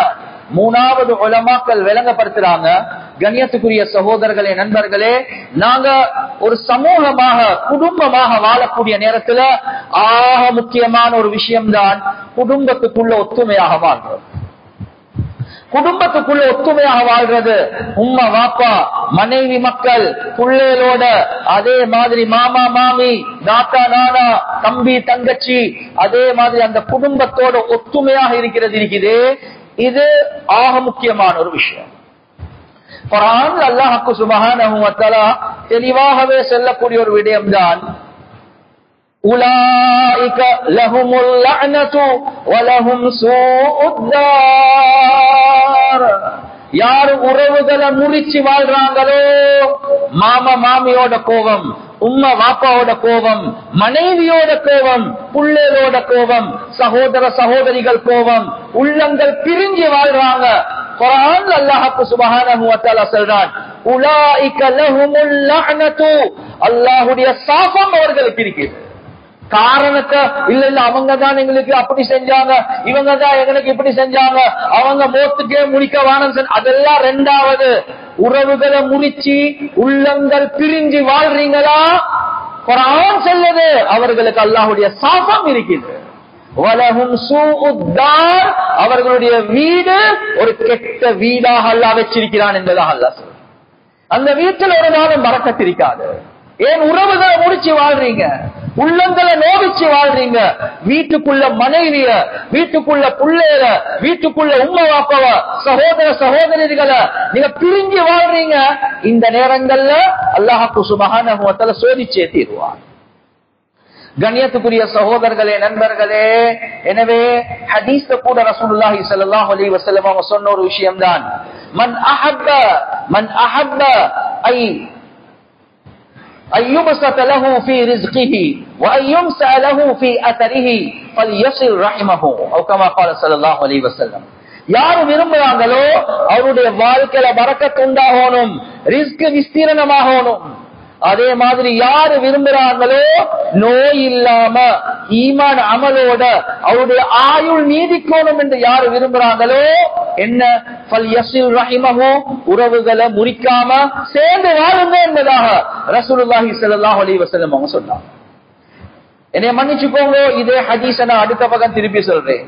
மூணாவது, உலமாக்கள் விளங்கப்படுத்துறாங்க. கண்ணியத்துக்குரிய சகோதரர்களே, நண்பர்களே, நாங்க ஒரு சமூகமாக குடும்பமாக வாழக்கூடிய நேரத்துல ஆக முக்கியமான ஒரு விஷயம்தான் குடும்பத்துக்குள்ள ஒத்துமையாக வாழ்றது. குடும்பத்துக்குள்ள ஒத்துமையாக வாழ்றது, உம்மா வாப்பா, மனைவி மக்கள், பிள்ளைகளோட, அதே மாதிரி மாமா மாமி, தாத்தா நானா, தம்பி தங்கச்சி, அதே மாதிரி அந்த குடும்பத்தோட ஒத்துமையாக இருக்கிறது இருக்குது. இது ஆக முக்கியமான ஒரு விஷயம். குர்ஆன்ல அல்லாஹ் சுப்ஹானஹு வ தஆலா தெளிவாகவே சொல்லக்கூடிய ஒரு விடயம்தான், உலாயிக லஹுமுல் லஅனது வ லஹும் சூஉத் தார். யார் உறவுகளை முறிச்சு வாழ்றாங்களோ, மாமா மாமியோட கோபம், உம்மா வாப்பாவோட கோபம், மனைவியோட கோபம், புள்ளையோட கோபம், சகோதர சகோதரிகள் கோபம், உள்ளங்கள் பிரிஞ்சு வாழ்றாங்க. குர்ஆன்ல அல்லாஹ் சுப்ஹானஹு வ தஆலா சொல்றான், உலாயிக லஹுமுல் லஅனது. அல்லாஹ்வுடைய சாபம் அவர்களுக்கு இருக்குது. காரணத்தை இல்ல இல்ல, அவங்க தான் எங்களுக்கு அப்படி செஞ்சாங்க, இவங்க தான் எங்களுக்கு இப்படி செஞ்சாங்க, அவங்க மோத்துக்கே முடிக்க வானம், அதெல்லாம் ரெண்டாவது. உறவுகளை முறிச்சு உள்ளங்கள் பிரிஞ்சு வாழ்றீங்களா, குர்ஆன் சொல்லுது அவர்களுக்கு அல்லாஹ்வுடைய சாபம் இருக்குது. வலஹும் சூஉத் தார். அவர்களுடைய வீடு ஒரு கெட்ட வீடாக அல்லாஹ் வச்சிருக்கிறான் என்பதாக அல்லாஹ் சொல்றான். அந்த வீட்டில் ஒரு நாளும் பரக்கத் இருக்காது. ஏன்? உறவுகளை முடிச்சு வாழ்றீங்க, உள்ளங்களை நோவிச்சு வாழ்றீங்க. வீட்டுக்குள்ள மனைவிய, வீட்டுக்குள்ள புள்ளைய, வீட்டுக்குள்ள உம்மா வாப்பவ, சகோதர சகோதரிகளை நீங்க பிரிஞ்சு வாழ்றீங்க. இந்த நேரங்கள்ல அல்லாஹ் சுப்ஹானஹு வ தஆலா சோதிச்சே தீருவான். கண்ணியத்துக்குரிய சகோதரர்களே, நண்பர்களே, எனவே ஹதீஸ்ல கூட ரசூலுல்லாஹி ஸல்லல்லாஹு அலைஹி வஸல்லம் அவங்க சொன்ன ஒரு விஷயம்தான், மன் அஹப்ப அய்யுபஸத லஹு ஃபீ ரிஸ்கிஹி வ அய்யும்ஸா லஹு ஃபீ அஸரிஹி ஃபல்யஸில் ரஹிமஹு அவ் கமா قال ஸல்லல்லாஹு அலைஹி வஸல்லம். யார் விரும்புறாங்களோ அவருடைய வாழ்க்கையில பரக்கத் உண்டாகணும், ரிஸ்க் விஸ்தீரணமாகணும். அதே மாதிரி யாரு விரும்புறாங்களோ நோய் இல்லாம ஈமான் அமலோட அவருடைய ஆயுள் நீதிக்கணும் என்று யாரு விரும்புறாங்களோ என்ன, ஃபல்யஸில் ரஹிமஹு, உறவுகளை முறிக்காம சேர்ந்து வாழுங்க என்பதாக ரசூலுல்லாஹி ஸல்லல்லாஹு அலைஹி வஸல்லம் அவங்க சொன்னாங்க. என்னைய மன்னிச்சுக்கோங்க, இதே ஹதீஸ நான் அடுத்த பக்கம் திருப்பி சொல்றேன்.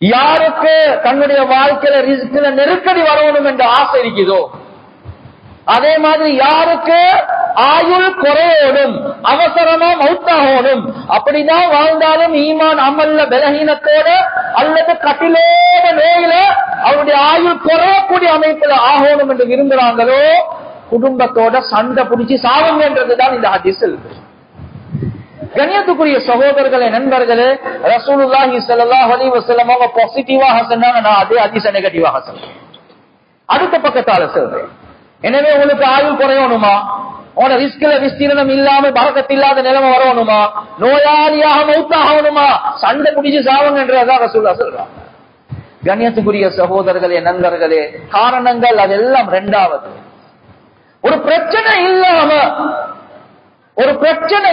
யாருக்கு தன்னுடைய வாழ்க்கையில ரிஸ்க்ல நெருக்கடி வரணும் என்ற ஆசை இருக்குதோ, அதே மாதிரி யாருக்கு ஆயுள் குறையோடும் அவசரமா மௌத்தாகணும், அப்படிதான் வாழ்ந்தாலும் ஈமான் அமல்ல பலஹீனத்தோட அல்லது கட்டிலோட நோயில அவருடைய ஆயுள் குறையக்கூடிய அமைப்புல ஆகணும் என்று விரும்புறாங்களோ குடும்பத்தோட சண்டை பிடிச்சி சாவுங்கன்றதுதான் இந்த ஹதீஸ் இருக்கு. கண்ணியத்துக்குரிய சகோதரர்களே, நண்பர்களே, ரசூலுல்லாஹி ஸல்லல்லாஹு அலைஹி வஸல்லம் அவங்க பாசிட்டிவாக சொன்னாங்க, நான் அதே ஹதீஸ நெகட்டிவாக சொல்றேன். அடுத்த பக்கத்தால சொல்றேன். எனவே உங்களுக்கு ஆயுள் குறையணுமா, உன ரிஸ்க்ல விஸ்தீரணம் இல்லாம பரக்கத் இல்லாத நிலைமை வரணுமா, நோயாளியாக மௌத்தாகணுமா, சண்டை பிடிச்சு சாவுங்கன்றதான் ரசூலுல்லாஹ் சொல்றாங்க. கண்ணியத்துக்குரிய சகோதரர்களே, நண்பர்களே, காரணங்கள் அதெல்லாம் இரண்டாவது. ஒரு பிரச்சனை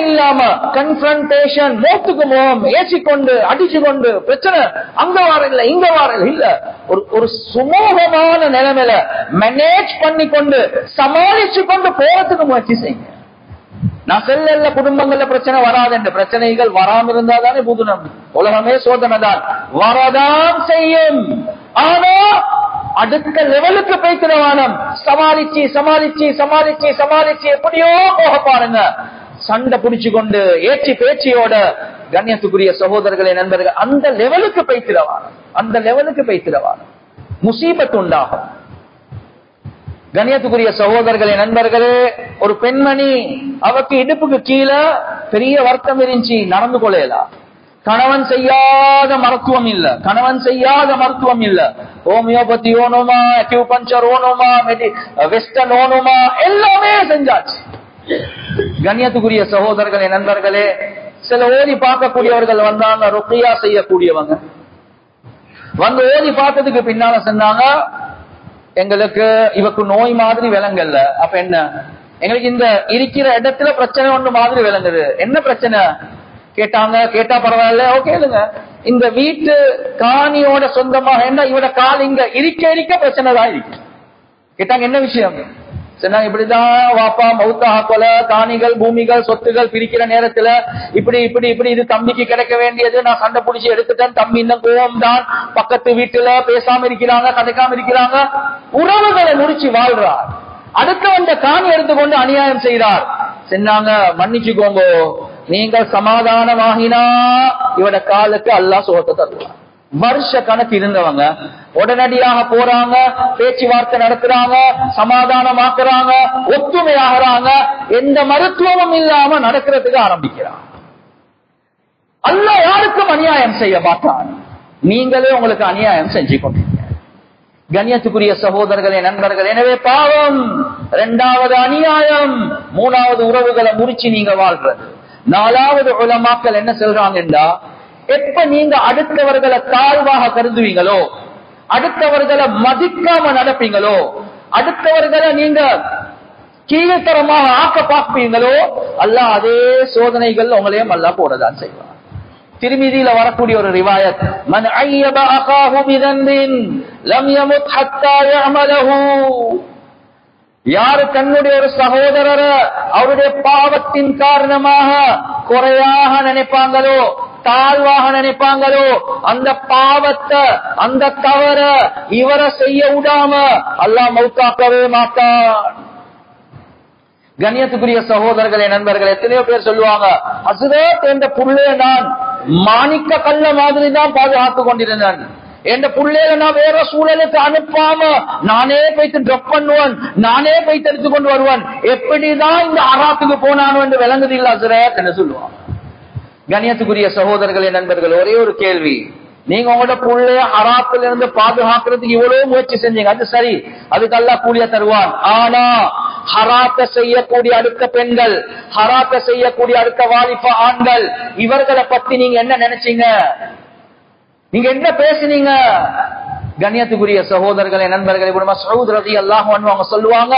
இல்லாம கன்ஃபரன்டேஷன், மோத்துக்கு முகம் ஏசிக்கொண்டு அடிச்சு கொண்டு பிரச்சனை அங்க வார இல்ல இங்க வார இல்ல, ஒரு சுமூகமான நிலைமையில மேனேஜ் பண்ணி கொண்டு சமாளிச்சு கொண்டு போறதுக்கு முயற்சி செய்யுங்க. நான் செல்ல குடும்பங்கள்ல பிரச்சனை வராது என்ற பிரச்சனைகள் வராம இருந்தாதானே புதுனம், உலகமே சோதனை தான், வரதான் செய்யும். ஆனா அடுத்த லெவலுக்கு போய்க்கிறவானம் சமாளிச்சு சமாளிச்சு சமாளிச்சு சமாளிச்சு எப்படியோ போக பாருங்க, சண்டை பிடிச்சு கொண்டு ஏற்றி பேச்சியோட. கண்ணியத்துக்குரிய சகோதரர்களே, நண்பர்கள், அந்த லெவலுக்கு போய்க்கிறவானம் முசீபத் உண்டாகும். கண்ணியத்துக்குரிய சகோதரர்களே, நண்பர்களே, ஒரு பெண்மணி அவருக்கு இடுப்புக்கு கீழே பெரிய வருத்தம் இருந்துச்சு, நடந்து கொள்ளலாம். கணவன் செய்யாத மருத்துவம் இல்ல, ஹோமியோபதி ஓணுமா, அக்யூபஞ்சர் ஓணுமா, வெஸ்டர்ன் ஓணுமா, எல்லாமே செஞ்சாச்சு. கண்ணியத்துக்குரிய சகோதரர்களே, நண்பர்களே, சில ஓதி பார்க்கக்கூடியவர்கள் வந்தாங்க, ருக்கியா செய்யக்கூடியவங்க வந்து ஓதி பார்த்ததுக்கு பின்னால சொன்னாங்க, எங்களுக்கு இவக்கு நோய் மாதிரி விளங்கல்ல. அப்ப என்ன, எங்களுக்கு இந்த இருக்கிற இடத்துல பிரச்சனை ஒண்ணு மாதிரி விளங்குது. என்ன பிரச்சனை கேட்டாங்க. கேட்டா பரவாயில்ல, ஓகேங்க, இந்த வீட்டு காணியோட சொந்தமாக என்ன இவட கால் இங்க இருக்க பிரச்சனை தான் இருக்கு. கேட்டாங்க என்ன விஷயம், சொன்னாங்க இப்படிதான் வாப்பா மௌத்தாக கொலை, காணிகள் பூமிகள் சொத்துகள் பிரிக்கிற நேரத்துல இப்படி இப்படி இப்படி இது தம்பிக்கு கிடைக்க வேண்டியது, நான் சண்டை பிடிச்சி எடுத்துட்டேன், தம்பி இன்னும் கோவம் தான், பக்கத்து வீட்டுல பேசாம இருக்கிறாங்க, கதைக்காம இருக்கிறாங்க, உறவுகளை முடிச்சு வாழ்றார். அடுத்து வந்த காணி எடுத்துக்கொண்டு அநியாயம் செய்றார். சொன்னாங்க மன்னிச்சுக்கோங்க, நீங்கள் சமாதானமாகினா இவட காலுக்கு அல்லாஹ் சுகத்தை தருவார். வருஷ கணக்கு இருந்தவங்க உடனடியாக போறாங்க, பேச்சுவார்த்தை நடத்துறாங்க, சமாதானமாக்குறாங்க, ஒத்துமையாகிறாங்க, எந்த மருத்துவமும் இல்லாம நடக்கிறதுக்கு ஆரம்பிக்கிறாங்க. அல்லாஹ் யாருக்கும் அநியாயம் செய்ய மாட்டான், நீங்களே உங்களுக்கு அநியாயம் செஞ்சு கொண்டீங்க. கண்ணியத்துக்குரிய சகோதரர்களே, நண்பர்கள், எனவே பாவம், இரண்டாவது அநியாயம், மூணாவது உறவுகளை முறிச்சு நீங்க வாழ்றது, நாலாவது உலமாக்கள் என்ன சொல்றாங்கன்றா, எப்ப நீங்க அடுத்தவர்களை தாழ்வாக கருதுவீங்களோ, அடுத்தவர்களை மதிக்காம நடப்பீங்களோ, அடுத்தவர்களை நீங்க கீழ்த்தரமாக ஆக்க பார்ப்பீங்களோ, அல்லாஹ் அதே சோதனைகள் உங்களையும் அல்லாஹ் போடதான் செய்வார். திருமிதியில வரக்கூடிய ஒரு ரிவாயத், மன் ஐயப அகாஹு பிதன்பின் லம் யமுத் ஹத்தா யஅமலஹு, யாரு தன்னுடைய ஒரு சகோதரரை அவருடைய பாவத்தின் காரணமாக குறையாக நினைப்பாங்களோ, தாழ்வாக நினைப்பாங்களோ, அந்த பாவத்தை அந்த தவற இவரை செய்ய விடாம அல்லாஹ் மௌத்தாக்கவே மாட்டான். கண்ணியத்துக்குரிய சகோதரர்களே, நண்பர்கள், எத்தனையோ பேர் சொல்லுவாங்க, ஹஸ்ரத் என்ற புள்ளைய நான் மாணிக்க கல்ல மாதிரி தான் பாதுகாத்து கொண்டிருந்தேன், என்ற புள்ளையில நான் வேற சூழலுக்கு அனுப்பாம நானே போய்த்து ட்ராப் பண்ணுவேன், நானே போய்த்து எடுத்துக்கொண்டு வருவேன், எப்படிதான் இந்த அராத்துக்கு போனானோ என்று விளங்குது இல்ல ஹஸ்ரத் என்று சொல்லுவான். கண்ணியத்துக்குரிய சகோதரர்களே, நண்பர்கள், ஒரே ஒரு கேள்வி. நீங்க உங்களோட புள்ளைய ஹராத்துல இருந்து பாதுகாக்கிறதுக்கு இவ்வளவு முயற்சி செஞ்சீங்க, அது சரி, அதுக்கு அல்லாஹ் கூலிய தருவான். ஆனா ஹராத்த செய்யக்கூடிய அடுத்த பெண்கள், ஹராத்த செய்யக்கூடிய அடுத்த வாலிப ஆண்கள், இவர்களை பத்தி நீங்க என்ன நினைச்சீங்க? நீங்க என்ன பேசுனீங்க? கண்ணியத்துக்குரிய சகோதரர்களே, நண்பர்களே, இப்னு மஸ்ஊத் ரலியல்லாஹு அன்ஹு அவங்க சொல்லுவாங்க,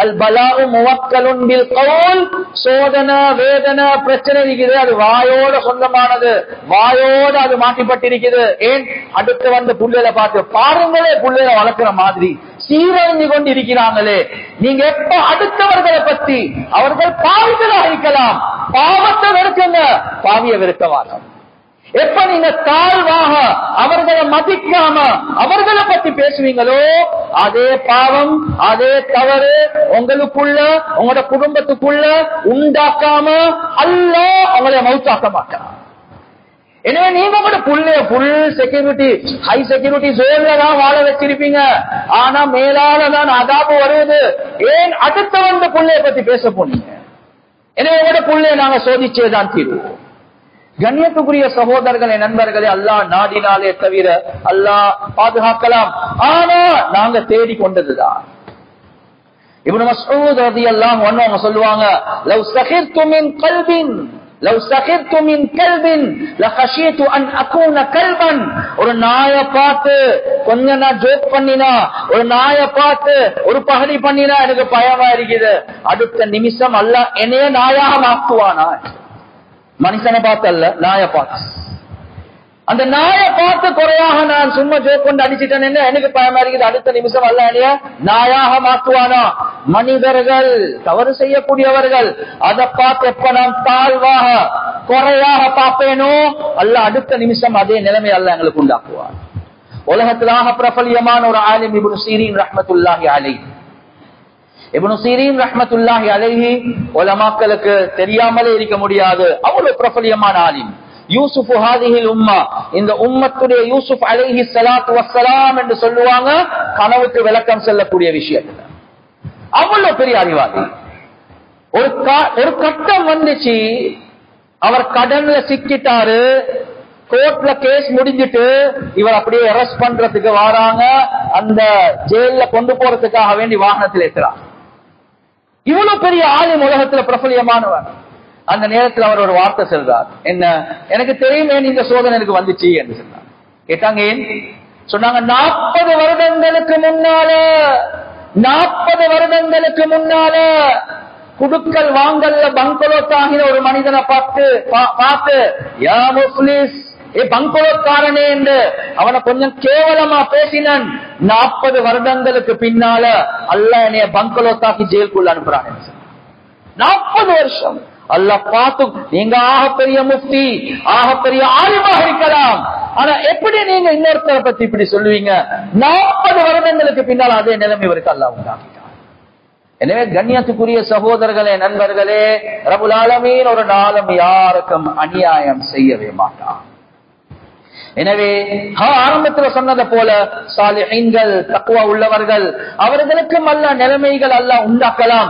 அல் பலாஉ முவக்கலுன் பில் கவுல். சோதனை, வேதனை, பிரச்சனை இருக்குது, அது வாயோட சொந்தமானது, வாயோட அது மாட்டிப்பட்டிருக்குது. ஏன்? அடுத்து வந்து புள்ளையில பார்த்து பாருங்களே, புள்ளையில வளர்க்கிற மாதிரி சீரழிஞ்சு கொண்டு இருக்கிறாங்களே. நீங்க எப்ப அடுத்தவர்களை பத்தி, அவர்கள் பாவிகளாக இருக்கலாம், பாவத்தை வெறுக்குங்க, பாவிய வெறுக்கவாங்க. எப்ப நீங்க தாழ்வாக அவர்களை மதிக்காம அவர்களை பத்தி பேசுவீங்களோ, அதே பாவம், அதே தவறு உங்களுக்குள்ள, உங்களோட குடும்பத்துக்குள்ள உண்டாக்காம அல்லாஹ் அவங்களை மௌத்தாக்க மாட்டான். எனவே நீங்க கூட புல் செக்யூரிட்டி, ஹை செக்யூரிட்டி ஜோன்ல தான் வாழ வச்சிருப்பீங்க. ஆனா மேலாலதான் அதாபு வருவது. ஏன்? அடுத்த வந்து புள்ளைய பத்தி பேச போனீங்க. எனவே உங்களோட புள்ளைய நாங்க சோதிச்சேதான் தீர்வோம். கண்ணியத்துக்குரிய சகோதரர்களே, நண்பர்களே, அல்லாஹ் நாடினாலே தவிர அல்லாஹ் பாதுகாக்கலாம். ஆனா நாங்க தேடி கொண்டதுதான். இப்னு மஸ்ஊத் ரலியல்லாஹு அன்ஹு அவங்க சொல்லுவாங்க, லவ் சகிர்து மின் கல்பின், லவ் சகிர்து மின் கல்பின் லகஷீது அன் அகூன கல்பன். ஒரு நாயை பார்த்து கொஞ்சம் நான் ஜோக் பண்ணினா, ஒரு நாயை பார்த்து ஒரு பகடி பண்ணினா எனக்கு பயமா இருக்குது. அடுத்த நிமிஷம் அல்லாஹ் என்னைய நாயாக மாற்றுவானா? மனுஷனை பார்த்து அல்ல, நாயை பார்த்து. அந்த நாயை பார்த்து குறையாக நான் சும்மா ஜோக் கொண்டு அடிச்சுட்டேன், எனக்கு பயமா இருக்குது. அடுத்த நிமிஷம் அல்ல என்னைய நாயாக மாற்றுவானா? மனிதர்கள், தவறு செய்யக்கூடியவர்கள், அதை பார்த்து எப்ப நான் தாழ்வாக குறையாக பார்ப்பேனோ, அல்ல அடுத்த நிமிஷம் அதே நிலைமை அல்ல எங்களுக்கு உண்டாக்குவார். உலகத்திலாக பிரபலியமான ஒரு ஆலிம் இப்னு சீரீன் ரஹ்மத்துல்லாஹி அலைஹி. இப்னு சீரீன் ரஹ்மத்துல்லாஹி அலைஹி உலமாக்களுக்கு தெரியாமலே இருக்க முடியாது, அவ்வளவு பிரபலியமான ஆலிம். யூசுப் ஹாதிஹில் உம்மா, இந்த உம்மத்துடைய யூசுப் அலைஹி ஸலாத்து வஸ்ஸலாம் என்று சொல்லுவாங்க, கனவுக்கு விளக்கம் சொல்லக்கூடிய விஷயத்துல அவ்வளவு பெரிய அறிவாளி. ஒரு கட்டம் வந்துச்சு, அவர் கடன்ல சிக்கிட்டாரு, கோர்ட்ல கேஸ் முடிஞ்சிட்டு இவர் அப்படியே அரெஸ்ட் பண்றதுக்கு வராங்க, அந்த ஜெயில கொண்டு போறதுக்காக வேண்டி வாகனத்தில் ஏற்றுறாங்க. இவ்வளவு பெரிய ஆளும் உலகத்துல பிரபலியமானவர். அந்த நேரத்தில் அவர் ஒரு வார்த்தை சொல்றார், என்ன? எனக்கு தெரியுமே இந்த சோதனை எனக்கு வந்துச்சு என்று சொன்னார். கேட்டாங்க ஏன்? சொன்னாங்க, 40 வருடங்களுக்கு முன்னால, 40 வருடங்களுக்கு முன்னால குடுக்கல் வாங்கல்ல பங்களோத் ஆகிற ஒரு மனிதனை பார்த்து யா முஃப்லிஸ், பங்களோத்காரனே என்று அவனை கொஞ்சம் கேவலமா பேசினான். 40 வருடங்களுக்கு பின்னால அல்லாஹ் என்னைய பங்களோத்தாக்கி ஜெயிலுக்குள்ள அனுப்புறான். 40 வருஷம் அல்லாஹ் பார்த்து. நீங்க ஆகப்பெரிய முஃப்தி, ஆகப்பெரிய ஆலிமாக இருக்கலாம், ஆனா எப்படி நீங்க இன்னொருத்தரை பத்தி இப்படி சொல்லுவீங்க? 40 வருடங்களுக்கு பின்னால் அதே நிலைமை இவருக்கு அல்லாஹ் உண்டாக்கிட்டான். எனவே கண்ணியத்துக்குரிய சகோதரர்களே, நண்பர்களே, ரப்புல் ஆலமீன் ஒரு நாளும் யாருக்கும் அநியாயம் செய்யவே மாட்டான். எனவே ஆரம்பத்தில் சொன்னதை போல சாலிஹீன்கள், தக்வா உள்ளவர்கள், அவர்களுக்கும் அல்லாஹ் நிலைமைகள் அல்லாஹ் உண்டாக்கலாம்.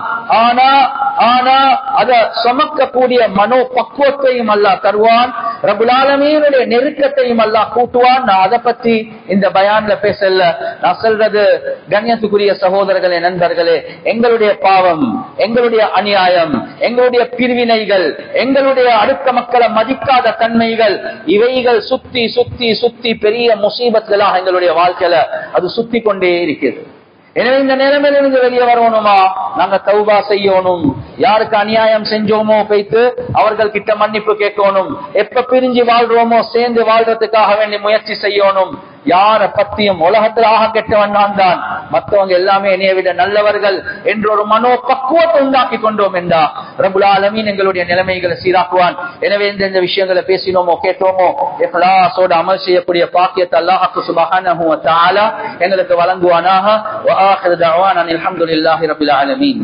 ஆனா அத சுமக்கக்கூடிய மனோ பக்குவத்தையும் அல்லாஹ் தருவான். ரப்புல் ஆலமீனுடைய நெருக்கத்தையும் அல்லாஹ் கூட்டுவான். நான் அதை பத்தி இந்த பயான்ல பேசல. நான் சொல்றது, கண்ணியத்துக்குரிய சகோதரர்களே, நண்பர்களே, எங்களுடைய பாவம், எங்களுடைய அநியாயம், எங்களுடைய பிரிவினைகள், எங்களுடைய அடுத்த மக்களை மதிக்காத தன்மைகள், இவைகள் சுத்தி சுத்தி சுத்தி பெரிய முசீபத்களாக எங்களுடைய வாழ்க்கையில அது சுத்தி கொண்டே இருக்கிறது. எனவே இந்த நிலைமையில இருந்து வெளியே வரணுமா? நாங்க தௌபா செய்யணும். யாருக்கு அநியாயம் செஞ்சோமோ போய்த்து அவர்கள் கிட்ட மன்னிப்பு கேட்கணும். எப்ப பிரிஞ்சு வாழ்றோமோ சேர்ந்து வாழ்றதுக்காக வேண்டி முயற்சி செய்யணும். யார பத்தியும் உலகத்தில் ஆக கெட்டவன் நான் தான், மற்றவங்க எல்லாமே என்னைய விட நல்லவர்கள் என்ற ஒரு மனோ பக்குவத்தை உண்டாக்கி கொண்டோம் என்றா ரப்புல் ஆலமீன் எங்களுடைய நிலைமைகளை சீராக்குவான். எனவே இந்த விஷயங்களை பேசினோமோ கேட்டோமோ இஹ்லாஸோட அமல் செய்யக்கூடிய பாக்கியத்தை அல்லாஹ் சுப்ஹானஹு வ தஆலா எங்களுக்கு வழங்குவானாக. வ ஆகிரு தஅவானா அல்ஹம்துலில்லாஹி ரப்பில் ஆலமீன்.